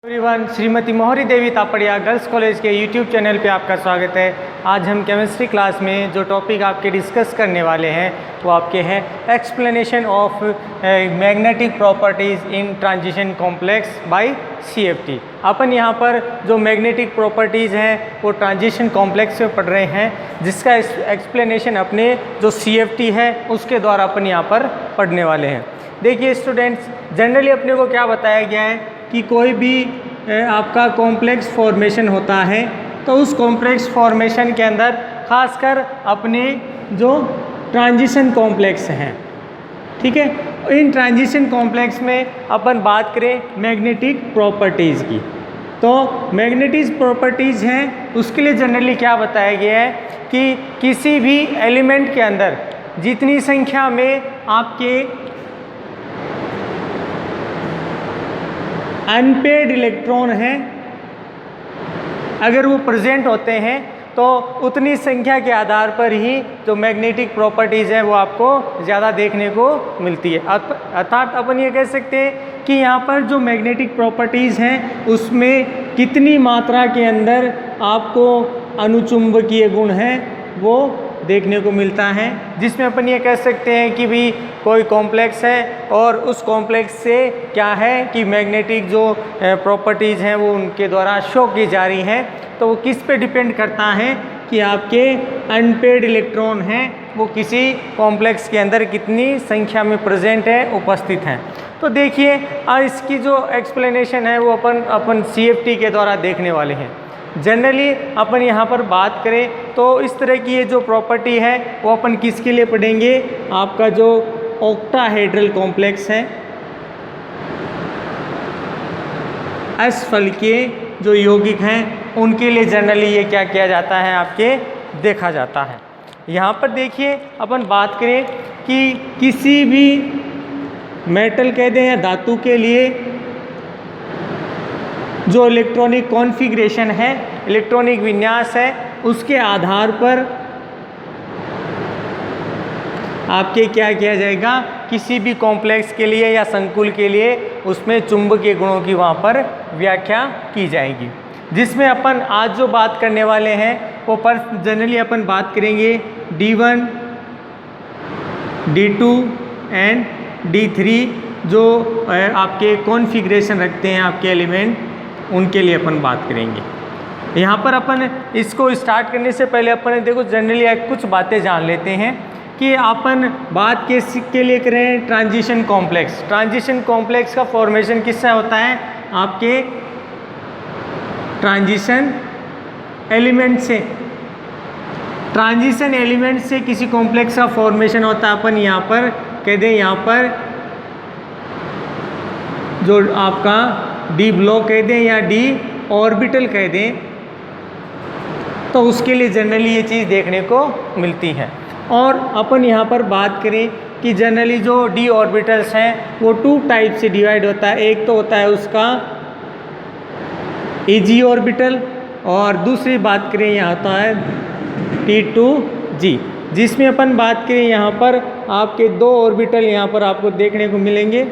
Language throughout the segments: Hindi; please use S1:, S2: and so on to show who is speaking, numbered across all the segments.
S1: एवरीवन, श्रीमती मोहरी देवी तापड़िया गर्ल्स कॉलेज के यूट्यूब चैनल पे आपका स्वागत है। आज हम केमिस्ट्री क्लास में जो टॉपिक आपके डिस्कस करने वाले हैं वो आपके हैं explanation of magnetic properties in transition complex by CFT। अपन यहाँ पर जो मैग्नेटिक प्रॉपर्टीज़ हैं वो ट्रांजिशन कॉम्प्लेक्स में पढ़ रहे हैं, जिसका एक्सप्लेनेशन अपने जो CFT है उसके द्वारा अपन यहाँ पर पढ़ने वाले हैं। देखिए स्टूडेंट्स, जनरली अपने को क्या बताया गया है कि कोई भी आपका कॉम्प्लेक्स फॉर्मेशन होता है तो उस कॉम्प्लेक्स फॉर्मेशन के अंदर खासकर अपने जो ट्रांजिशन कॉम्प्लेक्स हैं, ठीक है, इन ट्रांजिशन कॉम्प्लेक्स में अपन बात करें मैग्नेटिक प्रॉपर्टीज़ की, तो मैग्नेटिक प्रॉपर्टीज़ हैं उसके लिए जनरली क्या बताया गया है कि किसी भी एलिमेंट के अंदर जितनी संख्या में आपके अनपेड इलेक्ट्रॉन हैं अगर वो प्रेजेंट होते हैं तो उतनी संख्या के आधार पर ही जो मैग्नेटिक प्रॉपर्टीज़ हैं वो आपको ज़्यादा देखने को मिलती है। अर्थात अपन ये कह सकते हैं कि यहाँ पर जो मैग्नेटिक प्रॉपर्टीज़ हैं उसमें कितनी मात्रा के अंदर आपको अनुचुंबकीय गुण हैं वो देखने को मिलता है, जिसमें अपन ये कह सकते हैं कि भी कोई कॉम्प्लेक्स है और उस कॉम्प्लेक्स से क्या है कि मैग्नेटिक जो प्रॉपर्टीज़ हैं वो उनके द्वारा शो की जा रही हैं। तो वो किस पे डिपेंड करता है कि आपके अनपेड इलेक्ट्रॉन हैं वो किसी कॉम्प्लेक्स के अंदर कितनी संख्या में प्रेजेंट है, उपस्थित हैं। तो देखिए इसकी जो एक्सप्लेनेशन है वो अपन CFT के द्वारा देखने वाले हैं। जनरली अपन यहाँ पर बात करें तो इस तरह की ये जो प्रॉपर्टी है वो अपन किसके लिए पढ़ेंगे, आपका जो ऑक्टाहेड्रल कॉम्प्लेक्स है, असफल के जो यौगिक हैं उनके लिए जनरली ये क्या किया जाता है, आपके देखा जाता है। यहाँ पर देखिए अपन बात करें कि किसी भी मेटल कह दें या धातु के लिए जो इलेक्ट्रॉनिक कॉन्फ़िगरेशन है, इलेक्ट्रॉनिक विन्यास है, उसके आधार पर आपके क्या किया जाएगा, किसी भी कॉम्प्लेक्स के लिए या संकुल के लिए उसमें चुंबकीय गुणों की वहाँ पर व्याख्या की जाएगी। जिसमें अपन आज जो बात करने वाले हैं वो पर जनरली अपन बात करेंगे D1, D2 एंड D3 जो आपके कॉन्फ़िगरेशन रखते हैं आपके एलिमेंट, उनके लिए अपन बात करेंगे। यहाँ पर अपन इसको स्टार्ट करने से पहले अपन देखो जनरली कुछ बातें जान लेते हैं कि अपन बात किसके लिए करें, ट्रांजिशन कॉम्प्लेक्स। ट्रांजिशन कॉम्प्लेक्स का फॉर्मेशन किससे होता है, आपके ट्रांजिशन एलिमेंट से। ट्रांजिशन एलिमेंट से किसी कॉम्प्लेक्स का फॉर्मेशन होता है, अपन यहाँ पर कह दें, यहाँ पर जो आपका D ब्लॉक कह दें या D ऑर्बिटल कह दें, तो उसके लिए जनरली ये चीज़ देखने को मिलती है। और अपन यहाँ पर बात करें कि जनरली जो D ऑर्बिटल्स हैं वो 2 टाइप से डिवाइड होता है। एक तो होता है उसका Ag ऑर्बिटल और दूसरी बात करें यहाँ होता है T2G, जिसमें अपन बात करें यहाँ पर आपके 2 ऑर्बिटल यहाँ पर आपको देखने को मिलेंगे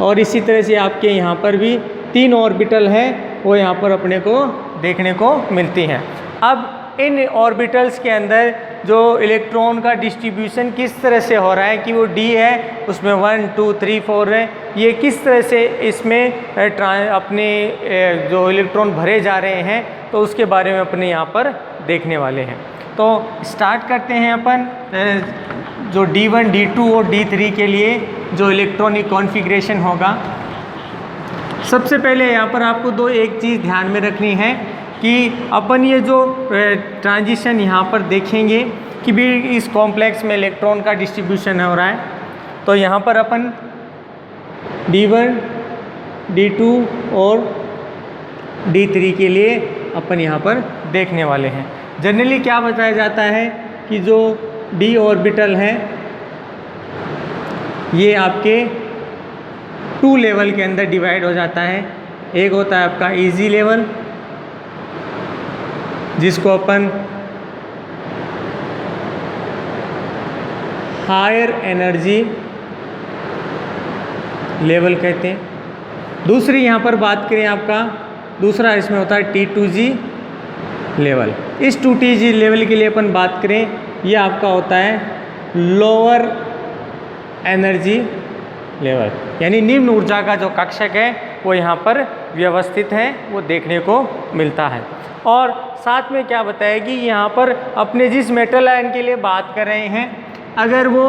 S1: और इसी तरह से आपके यहाँ पर भी 3 ऑर्बिटल हैं वो यहाँ पर अपने को देखने को मिलती हैं। अब इन ऑर्बिटल्स के अंदर जो इलेक्ट्रॉन का डिस्ट्रीब्यूशन किस तरह से हो रहा है कि वो D है उसमें 1 2 3 4 है, ये किस तरह से इसमें अपने जो इलेक्ट्रॉन भरे जा रहे हैं तो उसके बारे में अपने यहाँ पर देखने वाले हैं। तो स्टार्ट करते हैं अपन जो D1, D2 और D3 के लिए जो इलेक्ट्रॉनिक कॉन्फ़िगरेशन होगा। सबसे पहले यहाँ पर आपको एक चीज़ ध्यान में रखनी है कि अपन ये जो ट्रांजिशन यहाँ पर देखेंगे कि भी इस कॉम्प्लेक्स में इलेक्ट्रॉन का डिस्ट्रीब्यूशन हो रहा है, तो यहाँ पर अपन D1, D2 और D3 के लिए अपन यहाँ पर देखने वाले हैं। जनरली क्या बताया जाता है कि जो D ऑर्बिटल हैं ये आपके 2 लेवल के अंदर डिवाइड हो जाता है। एक होता है आपका इजी लेवल जिसको अपन हायर एनर्जी लेवल कहते हैं, दूसरी यहाँ पर बात करें आपका दूसरा इसमें होता है T2G लेवल। इस T2G लेवल के लिए अपन बात करें, ये आपका होता है लोअर एनर्जी लेवल, यानी निम्न ऊर्जा का जो कक्षक है वो यहाँ पर व्यवस्थित है, वो देखने को मिलता है। और साथ में क्या बताया कि यहाँ पर अपने जिस मेटल आयन के लिए बात कर रहे हैं, अगर वो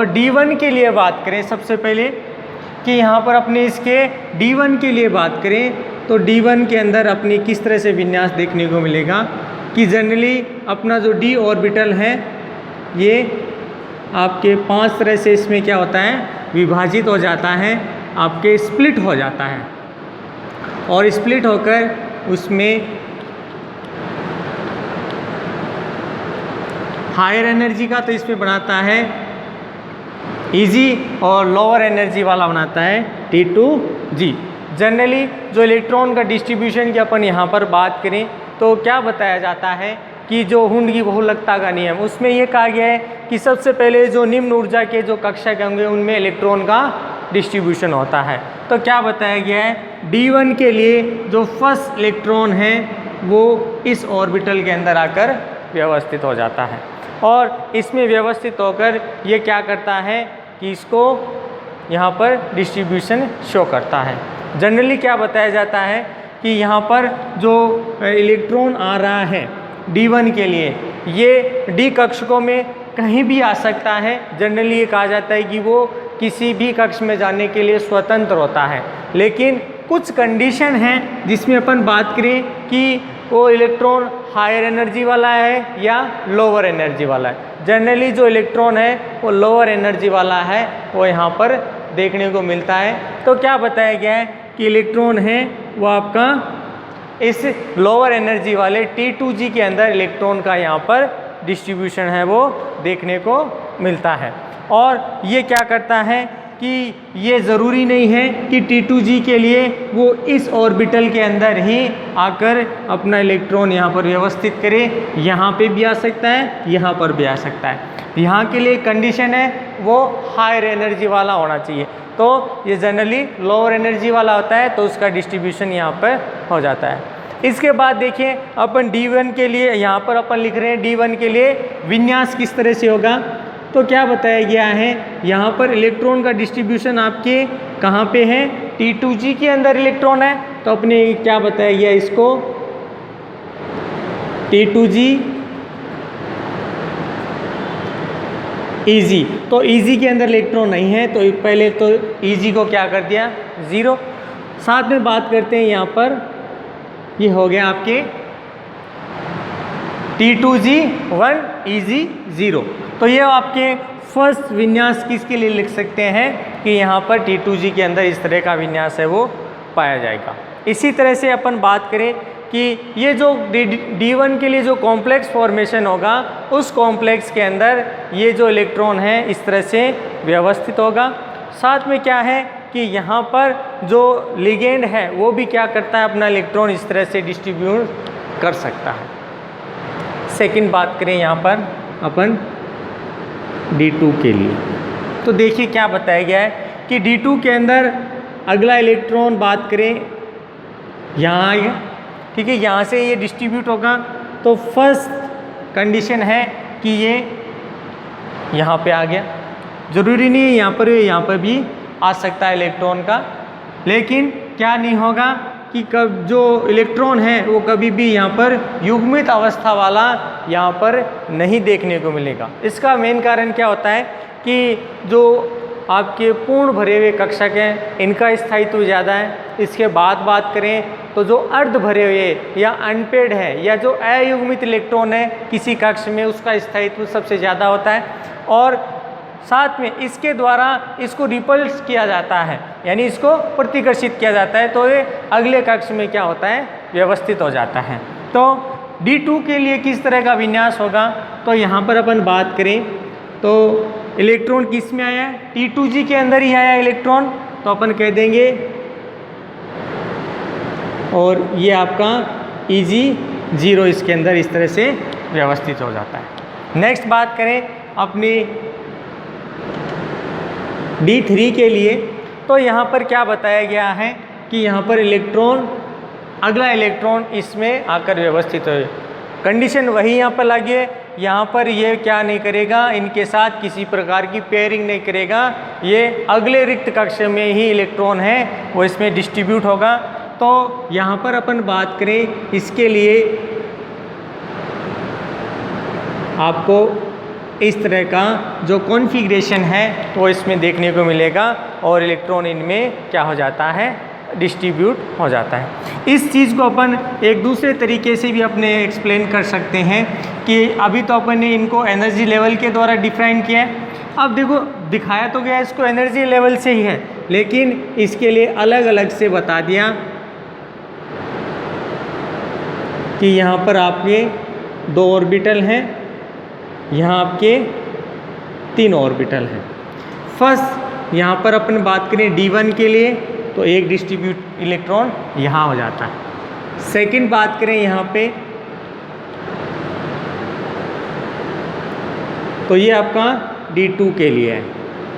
S1: D1 के लिए बात करें सबसे पहले, कि यहाँ पर अपने इसके D1 के लिए बात करें तो D1 के अंदर अपनी किस तरह से विन्यास देखने को मिलेगा कि जनरली अपना जो D ऑर्बिटल है ये आपके 5 तरह से इसमें क्या होता है विभाजित हो जाता है, आपके स्प्लिट हो जाता है, और स्प्लिट होकर उसमें हायर एनर्जी का तो इसमें बनाता है इजी और लोअर एनर्जी वाला बनाता है T2G। जनरली जो इलेक्ट्रॉन का डिस्ट्रीब्यूशन की अपन यहाँ पर बात करें तो क्या बताया जाता है कि जो हुंड की बहुलकता का नियम, उसमें ये कहा गया है कि सबसे पहले जो निम्न ऊर्जा के जो कक्षक होंगे उनमें इलेक्ट्रॉन का डिस्ट्रीब्यूशन होता है। तो क्या बताया गया है, D1 के लिए जो फर्स्ट इलेक्ट्रॉन है वो इस ऑर्बिटल के अंदर आकर व्यवस्थित हो जाता है, और इसमें व्यवस्थित होकर ये क्या करता है कि इसको यहाँ पर डिस्ट्रीब्यूशन शो करता है। जनरली क्या बताया जाता है कि यहाँ पर जो इलेक्ट्रॉन आ रहा है D1 के लिए, ये D कक्षकों में कहीं भी आ सकता है। जनरली ये कहा जाता है कि वो किसी भी कक्ष में जाने के लिए स्वतंत्र होता है, लेकिन कुछ कंडीशन हैं जिसमें अपन बात करें कि वो इलेक्ट्रॉन हायर एनर्जी वाला है या लोअर एनर्जी वाला है। जनरली जो इलेक्ट्रॉन है वो लोअर एनर्जी वाला है, वो यहाँ पर देखने को मिलता है। तो क्या बताया गया है कि इलेक्ट्रॉन है वो आपका इस लोअर एनर्जी वाले T2G के अंदर इलेक्ट्रॉन का यहाँ पर डिस्ट्रीब्यूशन है वो देखने को मिलता है। और ये क्या करता है कि ये ज़रूरी नहीं है कि T2G के लिए वो इस ऑर्बिटल के अंदर ही आकर अपना इलेक्ट्रॉन यहाँ पर व्यवस्थित करे, यहाँ पे भी आ सकता है, यहाँ पर भी आ सकता है। यहाँ के लिए कंडीशन है वो हायर एनर्जी वाला होना चाहिए, तो ये जनरली लोअर एनर्जी वाला होता है, तो उसका डिस्ट्रीब्यूशन यहाँ पर हो जाता है। इसके बाद देखिए अपन D1 के लिए यहाँ पर अपन लिख रहे हैं D1 के लिए विन्यास किस तरह से होगा। तो क्या बताया गया है, यहाँ पर इलेक्ट्रॉन का डिस्ट्रीब्यूशन आपके कहाँ पे है, T2G के अंदर इलेक्ट्रॉन है, तो अपने क्या बताया गया इसको T2G EG, तो EG के अंदर इलेक्ट्रॉन नहीं है, तो पहले तो EG को क्या कर दिया 0। साथ में बात करते हैं यहाँ पर, ये हो गया आपके T2G 1 EG 0। तो ये आपके फर्स्ट विन्यास किसके लिए लिख सकते हैं कि यहाँ पर T2G के अंदर इस तरह का विन्यास है वो पाया जाएगा। इसी तरह से अपन बात करें कि ये जो D1 के लिए जो कॉम्प्लेक्स फॉर्मेशन होगा, उस कॉम्प्लेक्स के अंदर ये जो इलेक्ट्रॉन है इस तरह से व्यवस्थित होगा। साथ में क्या है कि यहाँ पर जो लिगेंड है वो भी क्या करता है, अपना इलेक्ट्रॉन इस तरह से डिस्ट्रीब्यूट कर सकता है। सेकंड बात करें यहाँ पर अपन D2 के लिए, तो देखिए क्या बताया गया है कि D2 के अंदर अगला इलेक्ट्रॉन बात करें यहाँ आएगा, ठीक है, यहाँ से ये डिस्ट्रीब्यूट होगा। तो फर्स्ट कंडीशन है कि ये यहाँ पे आ गया, ज़रूरी नहीं है यहाँ पर भी आ सकता है इलेक्ट्रॉन का, लेकिन क्या नहीं होगा कि कब जो इलेक्ट्रॉन है वो कभी भी यहाँ पर युग्मित अवस्था वाला यहाँ पर नहीं देखने को मिलेगा। इसका मेन कारण क्या होता है कि जो आपके पूर्ण भरे हुए कक्षक हैं इनका स्थायित्व ज़्यादा है। इसके बाद बात करें तो जो अर्ध भरे हुए या अनपेड है या जो अयुग्मित इलेक्ट्रॉन है किसी कक्ष में, उसका स्थायित्व सबसे ज़्यादा होता है, और साथ में इसके द्वारा इसको रिपल्स किया जाता है, यानी इसको प्रतिकर्षित किया जाता है, तो ये अगले कक्ष में क्या होता है व्यवस्थित हो जाता है। तो D2 के लिए किस तरह का विन्यास होगा, तो यहाँ पर अपन बात करें तो इलेक्ट्रॉन किस में आया है, T2G के अंदर ही आया इलेक्ट्रॉन, तो अपन कह देंगे, और ये आपका EG 0 इसके अंदर इस तरह से व्यवस्थित हो जाता है। नेक्स्ट बात करें अपनी D3 के लिए, तो यहाँ पर क्या बताया गया है कि यहाँ पर इलेक्ट्रॉन, अगला इलेक्ट्रॉन इसमें आकर व्यवस्थित हो। कंडीशन वही यहाँ पर लगी है, यहाँ पर ये क्या नहीं करेगा, इनके साथ किसी प्रकार की पेयरिंग नहीं करेगा, ये अगले रिक्त कक्ष में ही इलेक्ट्रॉन है वो इसमें डिस्ट्रीब्यूट होगा। तो यहाँ पर अपन बात करें इसके लिए आपको इस तरह का जो कॉन्फ़िगरेशन है वो इसमें देखने को मिलेगा और इलेक्ट्रॉन इनमें क्या हो जाता है, डिस्ट्रीब्यूट हो जाता है। इस चीज़ को अपन एक दूसरे तरीके से भी अपने एक्सप्लेन कर सकते हैं कि अभी तो अपन ने इनको एनर्जी लेवल के द्वारा डिफाइन किया है। अब देखो दिखाया तो गया इसको एनर्जी लेवल से ही है, लेकिन इसके लिए अलग अलग से बता दिया कि यहाँ पर आपके 2 ऑर्बिटल हैं, यहाँ आपके 3 ऑर्बिटल हैं। फर्स्ट यहाँ पर अपन बात करें D1 के लिए तो एक डिस्ट्रीब्यूट इलेक्ट्रॉन यहाँ हो जाता है। सेकंड बात करें यहाँ पे तो ये आपका D2 के लिए है,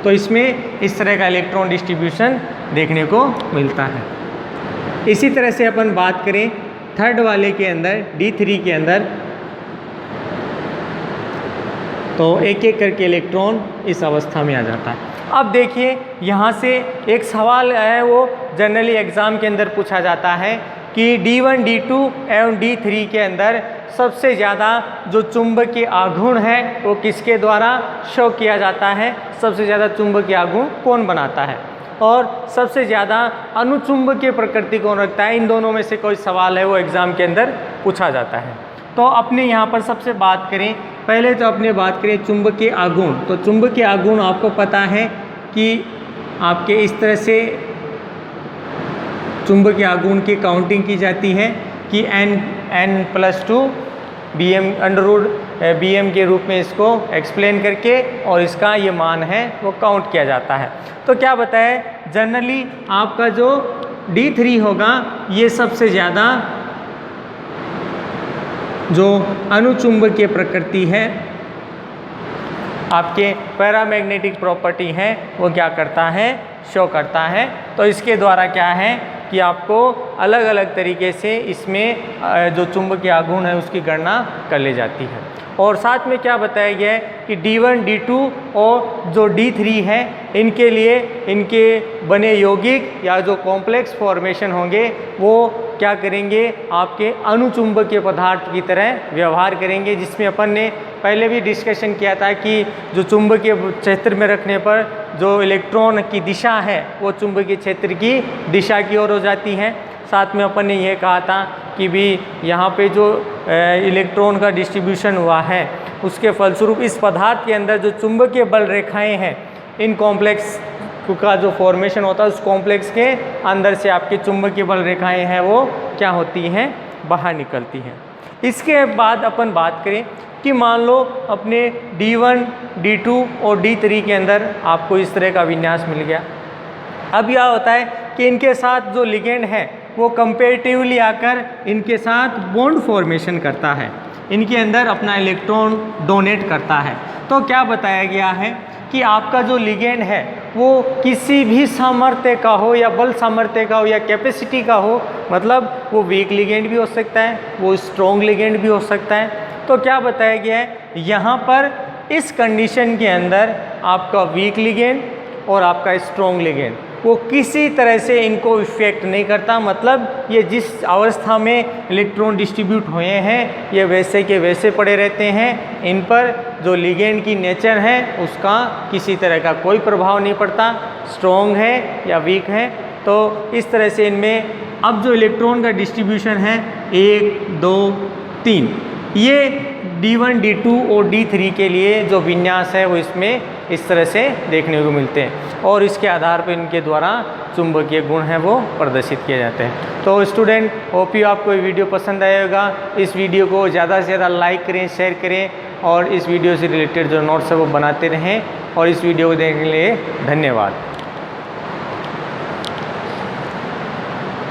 S1: तो इसमें इस तरह का इलेक्ट्रॉन डिस्ट्रीब्यूशन देखने को मिलता है। इसी तरह से अपन बात करें थर्ड वाले के अंदर D3 के अंदर तो एक एक करके इलेक्ट्रॉन इस अवस्था में आ जाता है। अब देखिए यहाँ से एक सवाल है वो जनरली एग्ज़ाम के अंदर पूछा जाता है कि D1, D2 एवं D3 के अंदर सबसे ज़्यादा जो चुंबकीय आघूर्ण है वो किसके द्वारा शो किया जाता है, सबसे ज़्यादा चुंबकीय आघूर्ण कौन बनाता है और सबसे ज़्यादा अनुचुंबकीय प्रकृति कौन रखता है। इन दोनों में से कोई सवाल है वो एग्ज़ाम के अंदर पूछा जाता है। तो अपने यहाँ पर सबसे बात करें, पहले तो अपने बात करें चुंबकीय आघूर्ण। तो चुंबकीय आघूर्ण आपको पता है कि आपके इस तरह से चुंबकीय आघूर्ण की काउंटिंग की जाती है कि n+2 BM के रूप में इसको एक्सप्लेन करके और इसका ये मान है वो काउंट किया जाता है। तो क्या बताया, जनरली आपका जो D3 होगा ये सबसे ज़्यादा जो अनुचुंबकीय प्रकृति है, आपके पैरामैग्नेटिक प्रॉपर्टी है वो क्या करता है, शो करता है। तो इसके द्वारा क्या है कि आपको अलग अलग तरीके से इसमें जो चुंबकीय आघूर्ण है उसकी गणना कर ली जाती है। और साथ में क्या बताया गया है कि D1, D2 और जो D3 है इनके लिए इनके बने यौगिक या जो कॉम्प्लेक्स फॉर्मेशन होंगे वो क्या करेंगे, आपके अनुचुंबकीय पदार्थ की तरह व्यवहार करेंगे, जिसमें अपन ने पहले भी डिस्कशन किया था कि जो चुंबकीय क्षेत्र में रखने पर जो इलेक्ट्रॉन की दिशा है वो चुंबकीय क्षेत्र की दिशा की ओर हो जाती है। साथ में अपन ने यह कहा था कि भी यहाँ पे जो इलेक्ट्रॉन का डिस्ट्रीब्यूशन हुआ है उसके फलस्वरूप इस पदार्थ के अंदर जो चुंबकीय बल रेखाएं हैं, इन कॉम्प्लेक्स का जो फॉर्मेशन होता है उस कॉम्प्लेक्स के अंदर से आपकी चुंबकीय बल रेखाएं हैं वो क्या होती हैं, बाहर निकलती हैं। इसके बाद अपन बात करें कि मान लो अपने D1, D2 और D3 के अंदर आपको इस तरह का विन्यास मिल गया। अब यह होता है कि इनके साथ जो लिगेंड है वो कंपेरेटिवली आकर इनके साथ बॉन्ड फॉर्मेशन करता है, इनके अंदर अपना इलेक्ट्रॉन डोनेट करता है। तो क्या बताया गया है कि आपका जो लिगेंड है वो किसी भी सामर्थ्य का हो या बल सामर्थ्य का हो या कैपेसिटी का हो, मतलब वो वीक लिगेंड भी हो सकता है, वो स्ट्रॉन्ग लिगेंड भी हो सकता है। तो क्या बताया गया है, यहाँ पर इस कंडीशन के अंदर आपका वीक लिगेंड और आपका स्ट्रॉन्ग लिगेंड वो किसी तरह से इनको इफेक्ट नहीं करता, मतलब ये जिस अवस्था में इलेक्ट्रॉन डिस्ट्रीब्यूट हुए हैं ये वैसे के वैसे पड़े रहते हैं। इन पर जो लिगेंड की नेचर है उसका किसी तरह का कोई प्रभाव नहीं पड़ता, स्ट्रॉन्ग है या वीक है। तो इस तरह से इनमें अब जो इलेक्ट्रॉन का डिस्ट्रीब्यूशन है 1, 2, 3, ये D1, D2 और D3 के लिए जो विन्यास है वो इसमें इस तरह से देखने को मिलते हैं और इसके आधार पर इनके द्वारा चुंबकीय गुण हैं वो प्रदर्शित किए जाते हैं। तो स्टूडेंट, होप यू आपको ये वीडियो पसंद आएगा। इस वीडियो को ज़्यादा से ज़्यादा लाइक करें, शेयर करें और इस वीडियो से रिलेटेड जो नोट्स है वो बनाते रहें। और इस वीडियो को देखने के लिए धन्यवाद।